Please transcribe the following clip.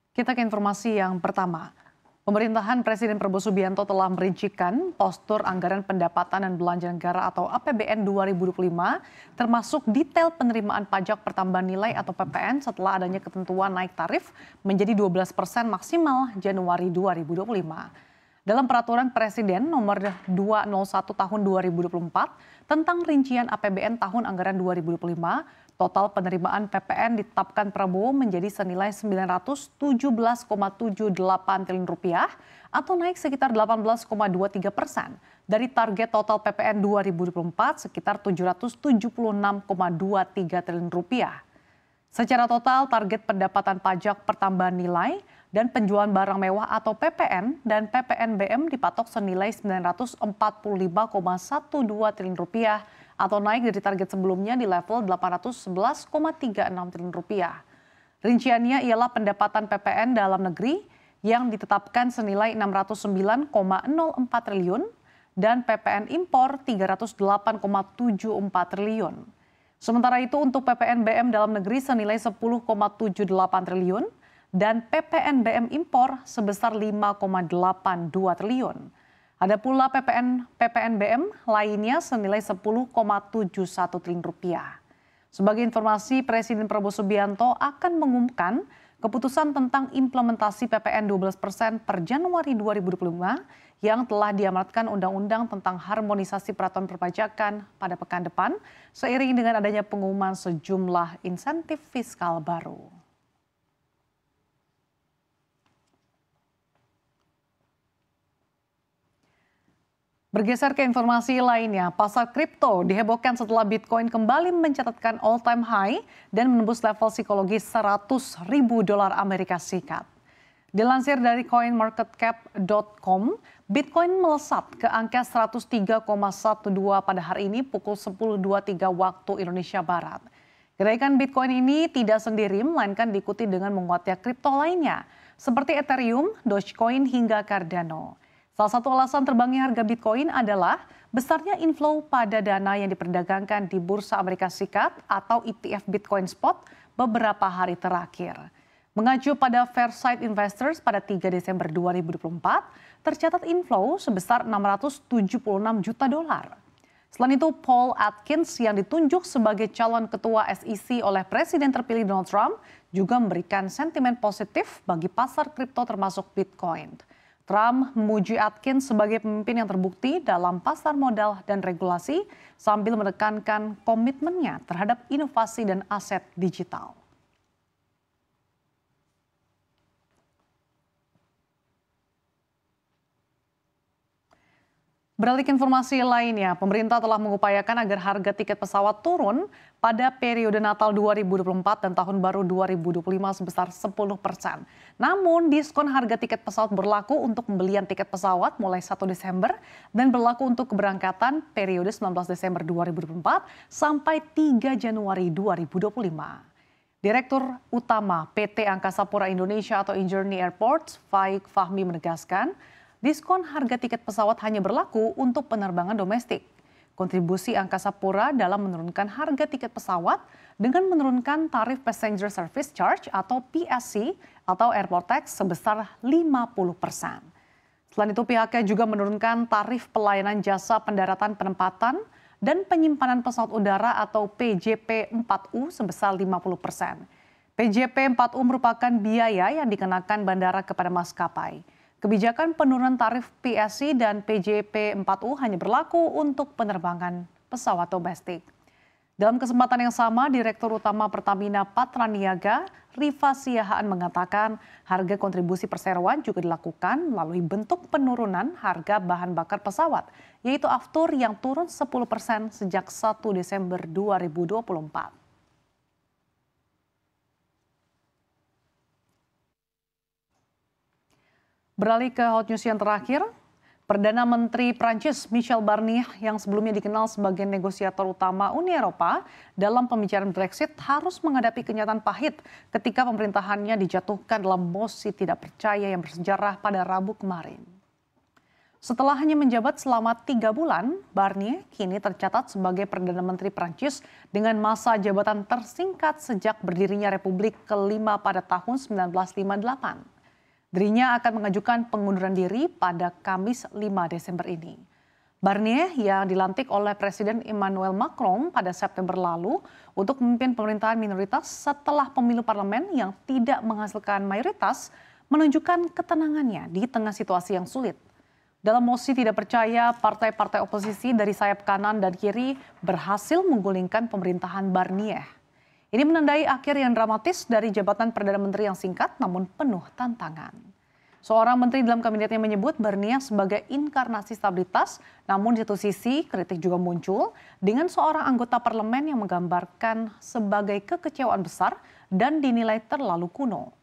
Kita ke informasi yang pertama. Pemerintahan Presiden Prabowo Subianto telah merincikan postur anggaran pendapatan dan belanja negara atau APBN 2025, termasuk detail penerimaan pajak pertambahan nilai atau PPN setelah adanya ketentuan naik tarif menjadi 12% maksimal Januari 2025. Dalam Peraturan Presiden Nomor 201 Tahun 2024 tentang rincian APBN tahun anggaran 2025, total penerimaan PPN ditetapkan Prabowo menjadi senilai 917,78 triliun rupiah atau naik sekitar 18,23% dari target total PPN 2024 sekitar 776,23 triliun rupiah. Secara total, target pendapatan pajak pertambahan nilai dan penjualan barang mewah atau PPN dan PPNBM dipatok senilai 945,12 triliun rupiah atau naik dari target sebelumnya di level 811,36 triliun rupiah. Rinciannya ialah pendapatan PPN dalam negeri yang ditetapkan senilai 609,04 triliun dan PPN impor 308,74 triliun. Sementara itu untuk PPNBM dalam negeri senilai 10,78 triliun dan PPNBM impor sebesar 5,82 triliun. Ada pula PPNBM lainnya senilai 10,71 triliun rupiah. Sebagai informasi, Presiden Prabowo Subianto akan mengumumkan keputusan tentang implementasi PPN 12% per Januari 2025 yang telah diamanatkan Undang-Undang tentang Harmonisasi Peraturan Perpajakan pada pekan depan seiring dengan adanya pengumuman sejumlah insentif fiskal baru. Bergeser ke informasi lainnya, pasar kripto dihebohkan setelah Bitcoin kembali mencatatkan all-time high dan menembus level psikologis $100.000 Amerika Serikat. Dilansir dari coinmarketcap.com, Bitcoin melesat ke angka 103,12 pada hari ini pukul 10.23 waktu Indonesia Barat. Kenaikan Bitcoin ini tidak sendiri, melainkan diikuti dengan menguatnya kripto lainnya, seperti Ethereum, Dogecoin, hingga Cardano. Salah satu alasan terbangnya harga Bitcoin adalah besarnya inflow pada dana yang diperdagangkan di Bursa Amerika Serikat atau ETF Bitcoin Spot beberapa hari terakhir. Mengacu pada Fairsight Investors pada 3 Desember 2024, tercatat inflow sebesar $676 juta. Selain itu, Paul Atkins yang ditunjuk sebagai calon ketua SEC oleh Presiden terpilih Donald Trump juga memberikan sentimen positif bagi pasar kripto termasuk Bitcoin. Trump memuji Atkins sebagai pemimpin yang terbukti dalam pasar modal dan regulasi sambil menekankan komitmennya terhadap inovasi dan aset digital. Beralih ke informasi lainnya, pemerintah telah mengupayakan agar harga tiket pesawat turun pada periode Natal 2024 dan Tahun Baru 2025 sebesar 10%. Namun, diskon harga tiket pesawat berlaku untuk pembelian tiket pesawat mulai 1 Desember dan berlaku untuk keberangkatan periode 19 Desember 2024 sampai 3 Januari 2025. Direktur Utama PT Angkasa Pura Indonesia atau Injourney Airports, Faik Fahmi menegaskan, diskon harga tiket pesawat hanya berlaku untuk penerbangan domestik. Kontribusi Angkasa Pura dalam menurunkan harga tiket pesawat dengan menurunkan tarif Passenger Service Charge atau PSC atau Airport Tax sebesar 50%. Selain itu pihaknya juga menurunkan tarif pelayanan jasa pendaratan penempatan dan penyimpanan pesawat udara atau PJP 4U sebesar 50%. PJP 4U merupakan biaya yang dikenakan bandara kepada maskapai. Kebijakan penurunan tarif PSC dan PJP 4U hanya berlaku untuk penerbangan pesawat domestik. Dalam kesempatan yang sama, Direktur Utama Pertamina Patraniaga, Rifa Siahaan mengatakan harga kontribusi perseroan juga dilakukan melalui bentuk penurunan harga bahan bakar pesawat, yaitu aftur yang turun 10% sejak 1 Desember 2024. Beralih ke hot news yang terakhir, Perdana Menteri Prancis Michel Barnier yang sebelumnya dikenal sebagai negosiator utama Uni Eropa dalam pembicaraan Brexit harus menghadapi kenyataan pahit ketika pemerintahannya dijatuhkan dalam mosi tidak percaya yang bersejarah pada Rabu kemarin. Setelah hanya menjabat selama 3 bulan, Barnier kini tercatat sebagai Perdana Menteri Prancis dengan masa jabatan tersingkat sejak berdirinya Republik kelima pada tahun 1958. Dirinya akan mengajukan pengunduran diri pada Kamis 5 Desember ini. Barnier yang dilantik oleh Presiden Emmanuel Macron pada September lalu untuk memimpin pemerintahan minoritas setelah pemilu parlemen yang tidak menghasilkan mayoritas menunjukkan ketenangannya di tengah situasi yang sulit. Dalam mosi tidak percaya, partai-partai oposisi dari sayap kanan dan kiri berhasil menggulingkan pemerintahan Barnier. Ini menandai akhir yang dramatis dari jabatan Perdana Menteri yang singkat namun penuh tantangan. Seorang menteri dalam kabinetnya menyebut Barnier sebagai inkarnasi stabilitas, namun di satu sisi kritik juga muncul dengan seorang anggota parlemen yang menggambarkan sebagai kekecewaan besar dan dinilai terlalu kuno.